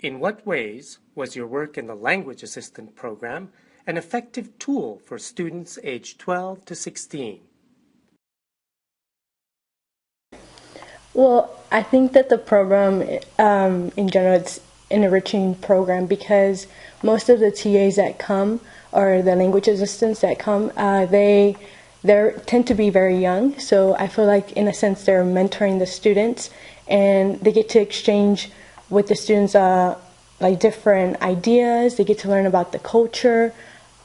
In what ways was your work in the Language Assistant Program an effective tool for students aged 12 to 16? Well, I think that the program, in general, it's an enriching program because most of the TAs that come, or the language assistants that come, they tend to be very young. So I feel like, in a sense, they're mentoring the students, and they get to exchange with the students like different ideas. They get to learn about the culture,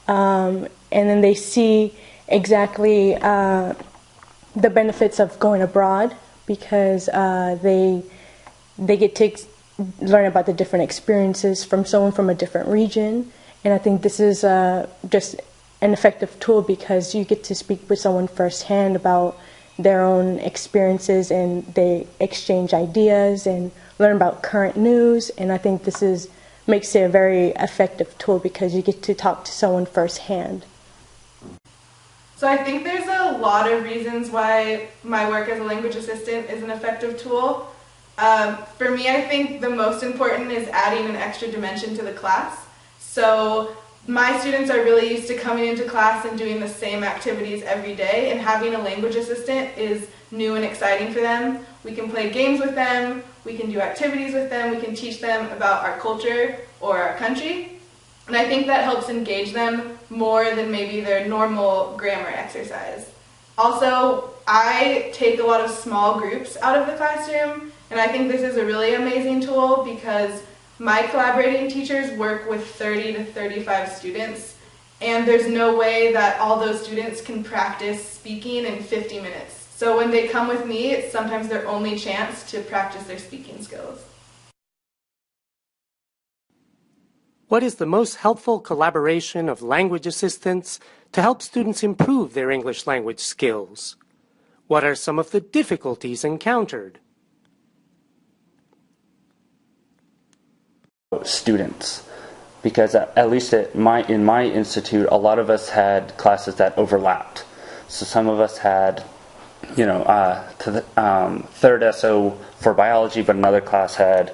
and then they see exactly the benefits of going abroad, because they get to learn about the different experiences from someone from a different region. And I think this is just an effective tool because you get to speak with someone firsthand about their own experiences, and they exchange ideas and learn about current news. And I think this makes it a very effective tool because you get to talk to someone firsthand. So I think there's a lot of reasons why my work as a language assistant is an effective tool. For me, I think the most important is adding an extra dimension to the class. So my students are really used to coming into class and doing the same activities every day, and having a language assistant is new and exciting for them. We can play games with them, we can do activities with them, we can teach them about our culture or our country. And I think that helps engage them more than maybe their normal grammar exercise. Also, I take a lot of small groups out of the classroom, and I think this is a really amazing tool because my collaborating teachers work with 30 to 35 students, and there's no way that all those students can practice speaking in 50 minutes. So when they come with me, it's sometimes their only chance to practice their speaking skills. What is the most helpful collaboration of language assistants to help students improve their English language skills? What are some of the difficulties encountered? Students, because at least in my institute, a lot of us had classes that overlapped. So some of us had, third SO for biology, but another class had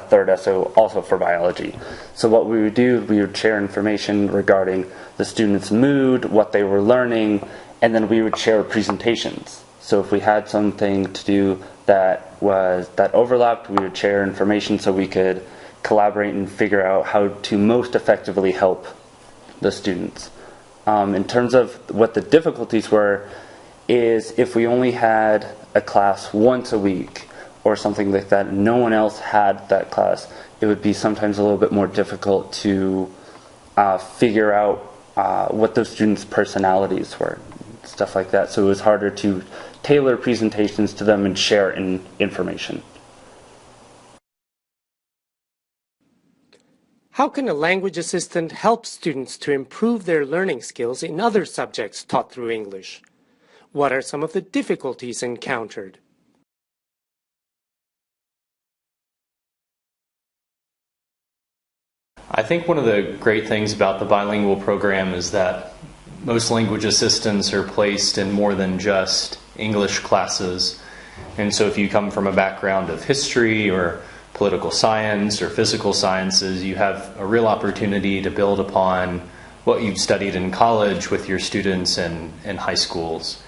third SO also for biology. So what we would do, we would share information regarding the students' mood, what they were learning, and then we would share presentations. So if we had something to do that overlapped, we would share information so we could collaborate and figure out how to most effectively help the students. In terms of what the difficulties were, is if we only had a class once a week or something like that, no one else had that class, it would be sometimes a little bit more difficult to figure out what those students' personalities were, stuff like that. So it was harder to tailor presentations to them and share information. How can a language assistant help students to improve their learning skills in other subjects taught through English? What are some of the difficulties encountered? I think one of the great things about the bilingual program is that most language assistants are placed in more than just English classes. And so if you come from a background of history or political science or physical sciences, you have a real opportunity to build upon what you've studied in college with your students in high schools.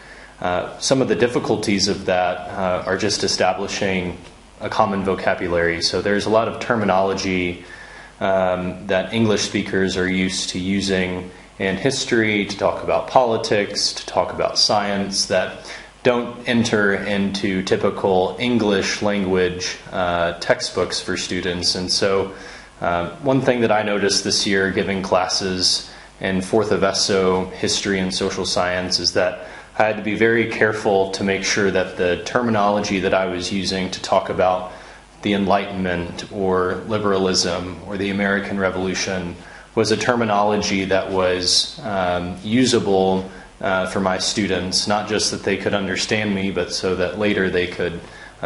Some of the difficulties of that are just establishing a common vocabulary. So there's a lot of terminology that English speakers are used to using in history, to talk about politics, to talk about science, that don't enter into typical English language textbooks for students. And so one thing that I noticed this year giving classes in 4th of SO history and social science is that I had to be very careful to make sure that the terminology that I was using to talk about the Enlightenment or liberalism or the American Revolution was a terminology that was usable for my students, not just that they could understand me, but so that later they could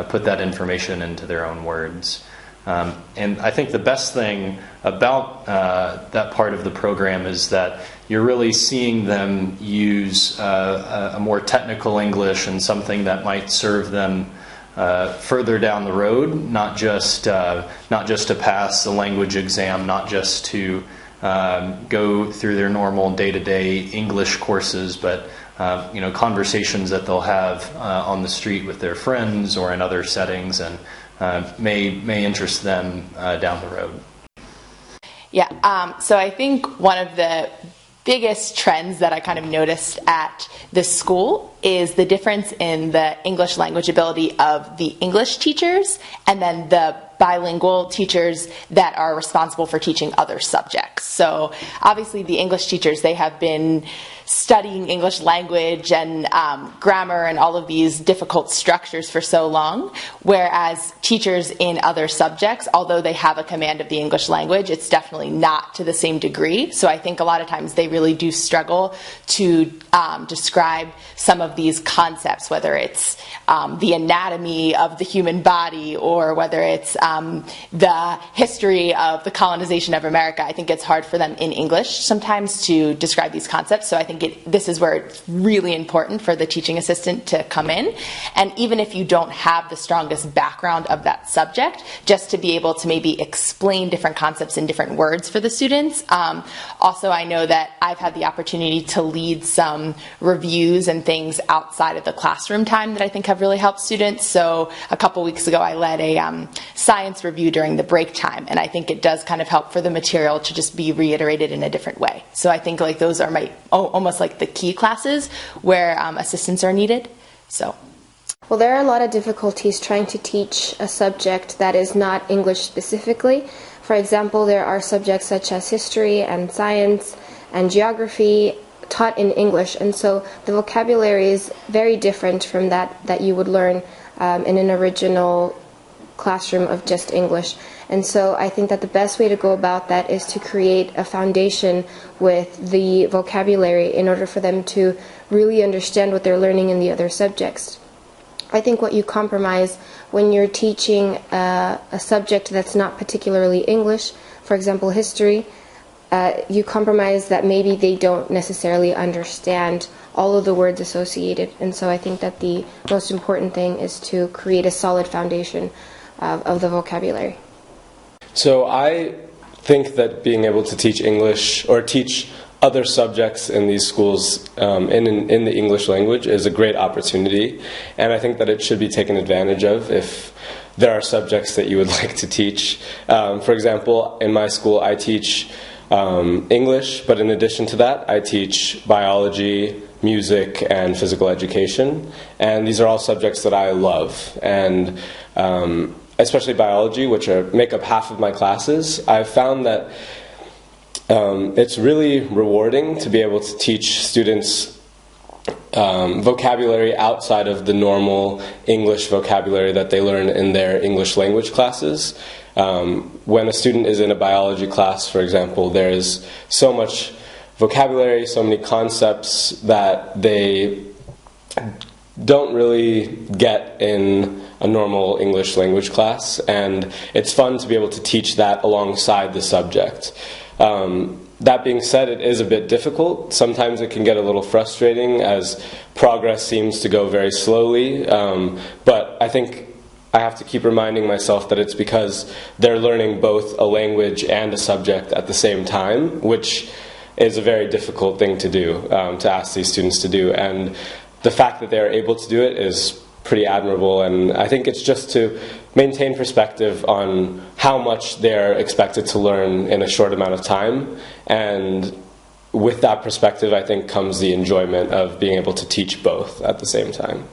put that information into their own words. And I think the best thing about that part of the program is that you're really seeing them use a more technical English and something that might serve them further down the road, not just to pass the language exam, not just to go through their normal day-to-day English courses, but conversations that they'll have on the street with their friends or in other settings, and may interest them down the road. Yeah, so I think one of the biggest trends that I kind of noticed at this school is the difference in the English language ability of the English teachers and then the bilingual teachers that are responsible for teaching other subjects. So obviously the English teachers, they have been studying English language and grammar and all of these difficult structures for so long, whereas teachers in other subjects, although they have a command of the English language, it's definitely not to the same degree. So I think a lot of times they really do struggle to describe some of these concepts, whether it's the anatomy of the human body or whether it's the history of the colonization of America. I think it's hard for them in English sometimes to describe these concepts. So I think this is where it's really important for the teaching assistant to come in. And even if you don't have the strongest background of that subject, just to be able to maybe explain different concepts in different words for the students. Also, I know that I've had the opportunity to lead some reviews and things outside of the classroom time that I think have really helped students. So a couple weeks ago, I led a science review during the break time, and I think it does kind of help for the material to just be reiterated in a different way. So I think like those are my almost like the key classes where assistants are needed. So. Well, there are a lot of difficulties trying to teach a subject that is not English specifically. For example, there are subjects such as history and science and geography taught in English, and so the vocabulary is very different from that you would learn in an original classroom of just English. And so I think that the best way to go about that is to create a foundation with the vocabulary in order for them to really understand what they're learning in the other subjects. I think what you compromise when you're teaching a subject that's not particularly English, for example history, you compromise that maybe they don't necessarily understand all of the words associated. And so I think that the most important thing is to create a solid foundation of the vocabulary. So I think that being able to teach English or teach other subjects in these schools in the English language is a great opportunity, and I think that it should be taken advantage of if there are subjects that you would like to teach. For example, in my school I teach English, but in addition to that I teach biology, music, and physical education, and these are all subjects that I love, and especially biology, which make up half of my classes. I've found that it's really rewarding to be able to teach students vocabulary outside of the normal English vocabulary that they learn in their English language classes. When a student is in a biology class, for example, there is so much vocabulary, so many concepts that they don't really get in a normal English language class, and it's fun to be able to teach that alongside the subject. That being said, it is a bit difficult. Sometimes it can get a little frustrating as progress seems to go very slowly, but I think I have to keep reminding myself that it's because they're learning both a language and a subject at the same time, which is a very difficult thing to do, to ask these students to do. And the fact that they're able to do it is pretty admirable, and I think it's just to maintain perspective on how much they're expected to learn in a short amount of time, and with that perspective I think comes the enjoyment of being able to teach both at the same time.